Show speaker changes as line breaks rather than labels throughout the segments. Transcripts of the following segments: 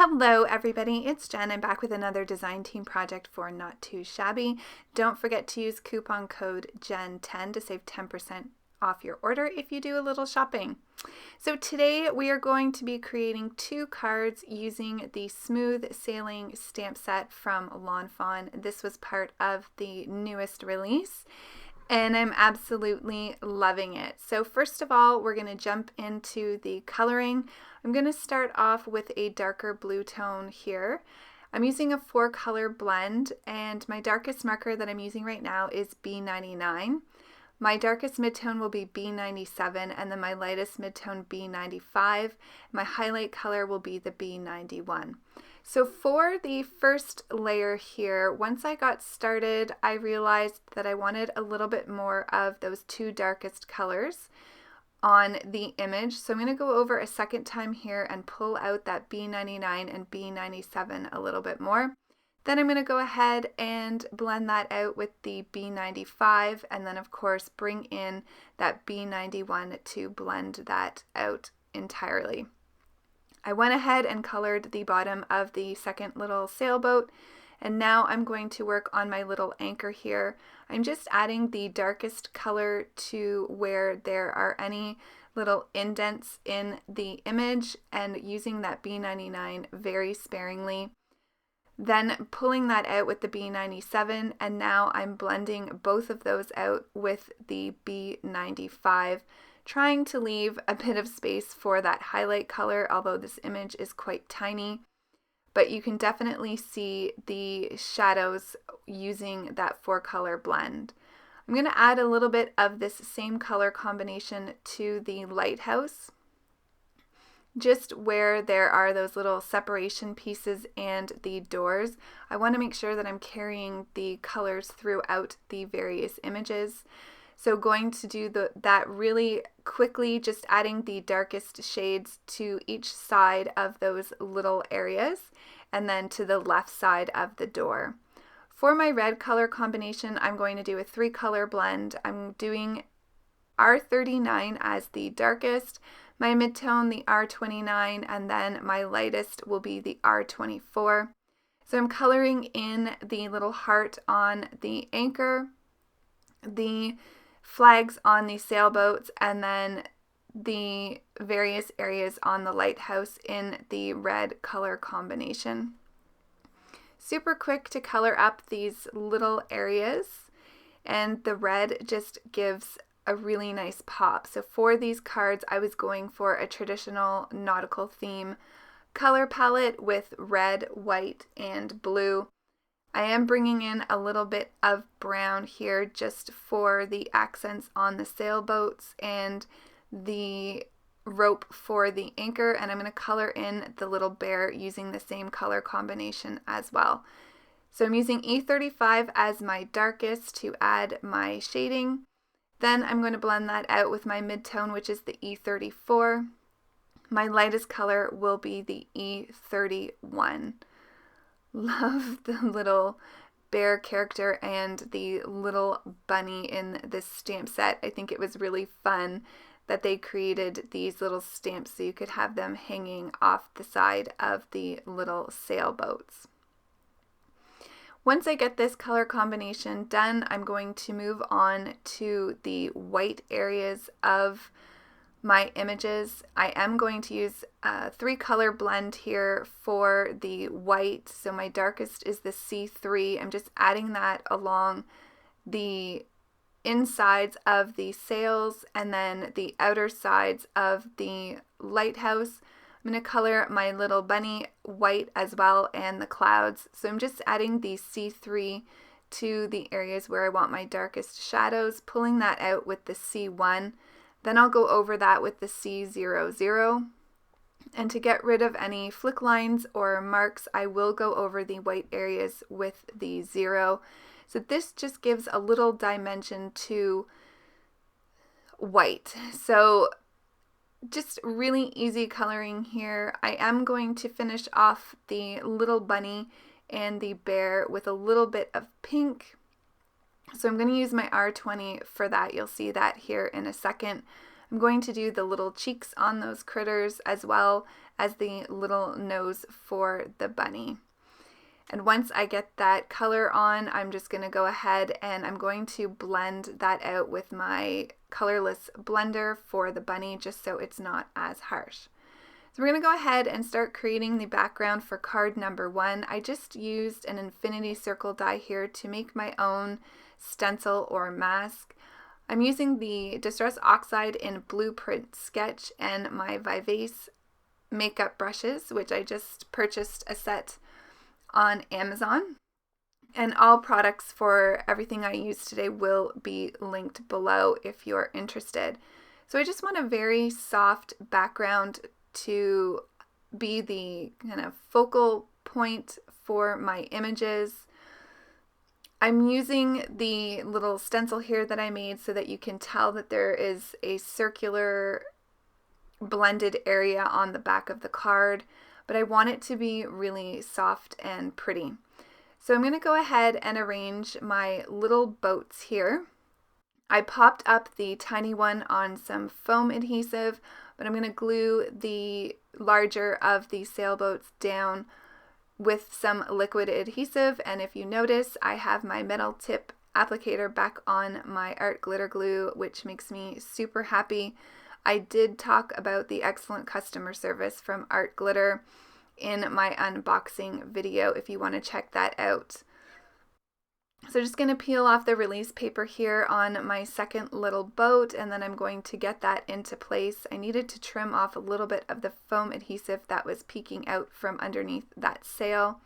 Hello everybody, it's Jen. I'm back with another design team project for Not Too Shabby. Don't forget to use coupon code JEN10 to save 10% off your order if you do a little shopping. So today we are going to be creating 2 cards using the Smooth Sailing stamp set from Lawn Fawn. This was part of the newest release, and I'm absolutely loving it. So first of all, we're going to jump into the coloring. I'm going to start off with a darker blue tone here. I'm using a 4-color blend, and my darkest marker that I'm using right now is B99. My darkest midtone will be B97, and then my lightest midtone B95. My highlight color will be the B91. So for the first layer here, once I got started, I realized that I wanted a little bit more of those 2 darkest colors on the image. So I'm going to go over a second time here and pull out that B99 and B97 a little bit more. Then I'm going to go ahead and blend that out with the B95, and then of course bring in that B91 to blend that out entirely. I went ahead and colored the bottom of the second little sailboat, and now I'm going to work on my little anchor here. I'm just adding the darkest color to where there are any little indents in the image and using that B99 very sparingly. Then pulling that out with the B97, and now I'm blending both of those out with the B95, trying to leave a bit of space for that highlight color, although this image is quite tiny. But you can definitely see the shadows using that 4-color blend. I'm going to add a little bit of this same color combination to the lighthouse, just where there are those little separation pieces and the doors. I want to make sure that I'm carrying the colors throughout the various images. So going to do that really quickly, just adding the darkest shades to each side of those little areas and then to the left side of the door. For my red color combination, I'm going to do a 3-color blend. I'm doing R39 as the darkest, my midtone the R29, and then my lightest will be the R24. So I'm coloring in the little heart on the anchor, the flags on the sailboats, and then the various areas on the lighthouse in the red color combination. Super quick to color up these little areas, and the red just gives a really nice pop. So for these cards, I was going for a traditional nautical theme color palette with red, white, and blue. I am bringing in a little bit of brown here just for the accents on the sailboats and the rope for the anchor, and I'm going to color in the little bear using the same color combination as well. So I'm using E35 as my darkest to add my shading. Then I'm going to blend that out with my midtone, which is the E34. My lightest color will be the E31. Love the little bear character and the little bunny in this stamp set. I think it was really fun that they created these little stamps so you could have them hanging off the side of the little sailboats. Once I get this color combination done, I'm going to move on to the white areas of my images. I am going to use a 3-color blend here for the white. So my darkest is the C3. I'm just adding that along the insides of the sails and then the outer sides of the lighthouse. I'm going to color my little bunny white as well and the clouds. So I'm just adding the C3 to the areas where I want my darkest shadows, pulling that out with the C1. Then I'll go over that with the C00. And to get rid of any flick lines or marks, I will go over the white areas with the 0. So this just gives a little dimension to white. So just really easy coloring here. I am going to finish off the little bunny and the bear with a little bit of pink. So I'm going to use my R20 for that. You'll see that here in a second. I'm going to do the little cheeks on those critters as well as the little nose for the bunny. And once I get that color on, I'm just going to go ahead and I'm going to blend that out with my colorless blender for the bunny, just so it's not as harsh. So we're going to go ahead and start creating the background for card number 1. I just used an infinity circle die here to make my own stencil or mask. I'm using the Distress Oxide in Blueprint Sketch and my Vivace makeup brushes, which I just purchased a set on Amazon. And all products for everything I use today will be linked below if you're interested. So I just want a very soft background to be the kind of focal point for my images. I'm using the little stencil here that I made so that you can tell that there is a circular blended area on the back of the card, but I want it to be really soft and pretty. So I'm going to go ahead and arrange my little boats here. I popped up the tiny one on some foam adhesive, but I'm going to glue the larger of the sailboats down with some liquid adhesive. And if you notice, I have my metal tip applicator back on my art glitter glue, which makes me super happy. I did talk about the excellent customer service from Art Glitter in my unboxing video if you want to check that out. So just going to peel off the release paper here on my second little boat, and then I'm going to get that into place. I needed to trim off a little bit of the foam adhesive that was peeking out from underneath that sail.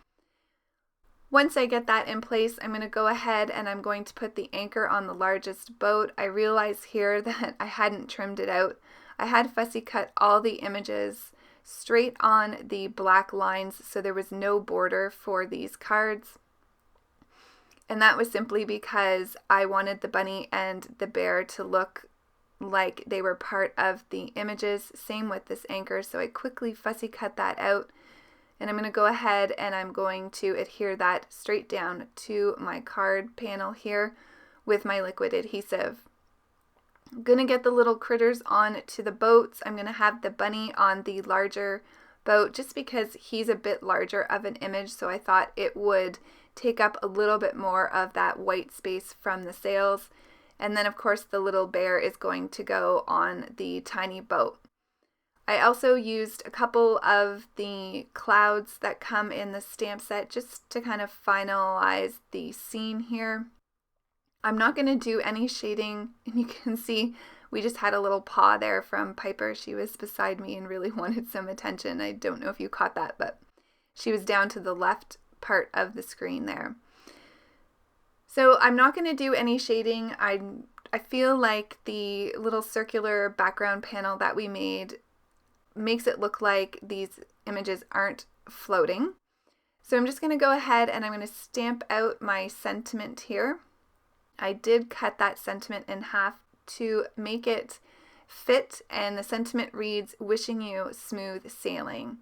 Once I get that in place, I'm going to go ahead and I'm going to put the anchor on the largest boat. I realize here that I hadn't trimmed it out. I had fussy cut all the images straight on the black lines, so there was no border for these cards. And that was simply because I wanted the bunny and the bear to look like they were part of the images. Same with this anchor, so I quickly fussy cut that out. And I'm going to go ahead and I'm going to adhere that straight down to my card panel here with my liquid adhesive. I'm going to get the little critters on to the boats. I'm going to have the bunny on the larger boat just because he's a bit larger of an image, so I thought it would take up a little bit more of that white space from the sails. And then of course the little bear is going to go on the tiny boat. I also used a couple of the clouds that come in the stamp set just to kind of finalize the scene here. I'm not going to do any shading, and you can see we just had a little paw there from Piper. She was beside me and really wanted some attention. I don't know if you caught that, but she was down to the left part of the screen there. So I'm not going to do any shading. I feel like the little circular background panel that we made makes it look like these images aren't floating. So I'm just going to go ahead and I'm going to stamp out my sentiment here. I did cut that sentiment in half to make it fit, and the sentiment reads, "Wishing you smooth sailing."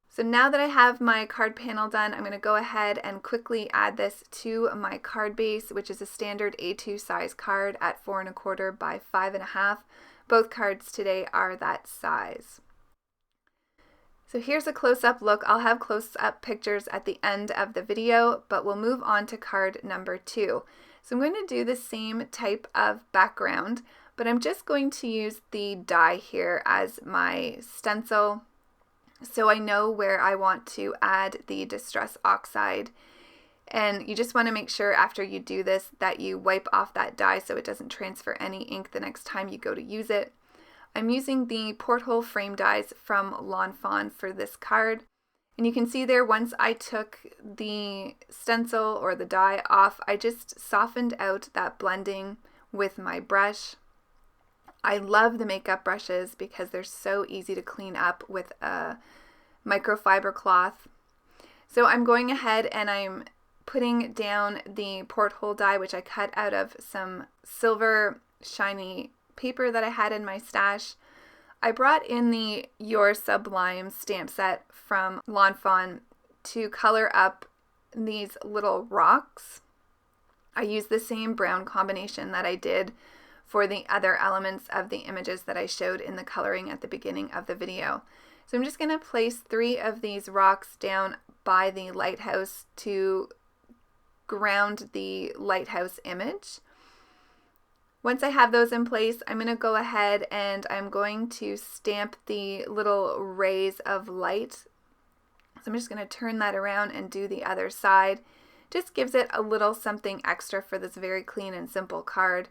So now that I have my card panel done, I'm going to go ahead and quickly add this to my card base, which is a standard A2 size card at 4 1/4 by 5 1/2. Both cards today are that size. So here's a close-up look. I'll have close-up pictures at the end of the video, but we'll move on to card number 2. So I'm going to do the same type of background, but I'm just going to use the die here as my stencil, so I know where I want to add the Distress Oxide. And you just want to make sure after you do this that you wipe off that die so it doesn't transfer any ink the next time you go to use it. I'm using the porthole frame dies from Lawn Fawn for this card. And you can see there, once I took the stencil or the die off, I just softened out that blending with my brush. I love the makeup brushes because they're so easy to clean up with a microfiber cloth. So I'm going ahead and I'm putting down the porthole die, which I cut out of some silver shiny paper that I had in my stash. I brought in the Your Sublime stamp set from Lawn Fawn to color up these little rocks. I used the same brown combination that I did for the other elements of the images that I showed in the coloring at the beginning of the video. So I'm just going to place 3 of these rocks down by the lighthouse to ground the lighthouse image. Once I have those in place, I'm going to go ahead and I'm going to stamp the little rays of light. So I'm just going to turn that around and do the other side. Just gives it a little something extra for this very clean and simple card.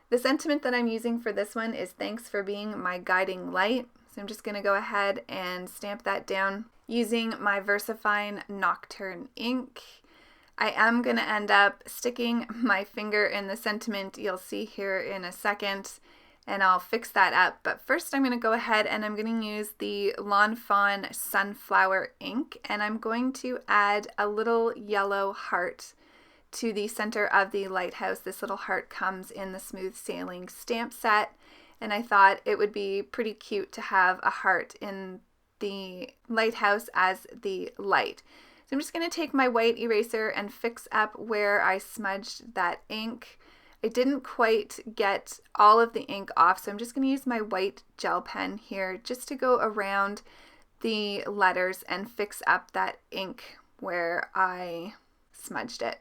The sentiment that I'm using for this one is "Thanks for being my guiding light." So I'm just going to go ahead and stamp that down using my VersaFine Nocturne ink. I am going to end up sticking my finger in the sentiment you'll see here in a second, and I'll fix that up. But first I'm going to go ahead and I'm going to use the Lawn Fawn Sunflower ink, and I'm going to add a little yellow heart to the center of the lighthouse. This little heart comes in the Smooth Sailing stamp set, and I thought it would be pretty cute to have a heart in the lighthouse as the light. So I'm just going to take my white eraser and fix up where I smudged that ink. I didn't quite get all of the ink off, so I'm just going to use my white gel pen here just to go around the letters and fix up that ink where I smudged it.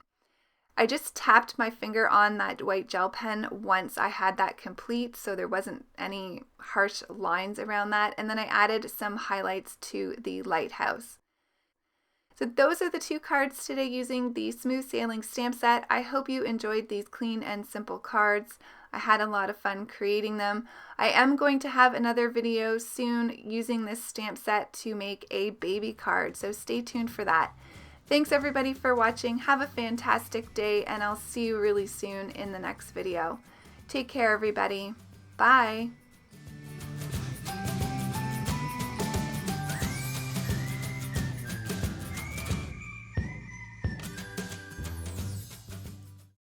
I just tapped my finger on that white gel pen once I had that complete, so there wasn't any harsh lines around that, and then I added some highlights to the lighthouse. So those are the 2 cards today using the Smooth Sailing stamp set. I hope you enjoyed these clean and simple cards. I had a lot of fun creating them. I am going to have another video soon using this stamp set to make a baby card, so stay tuned for that. Thanks everybody for watching. Have a fantastic day, and I'll see you really soon in the next video. Take care everybody. Bye!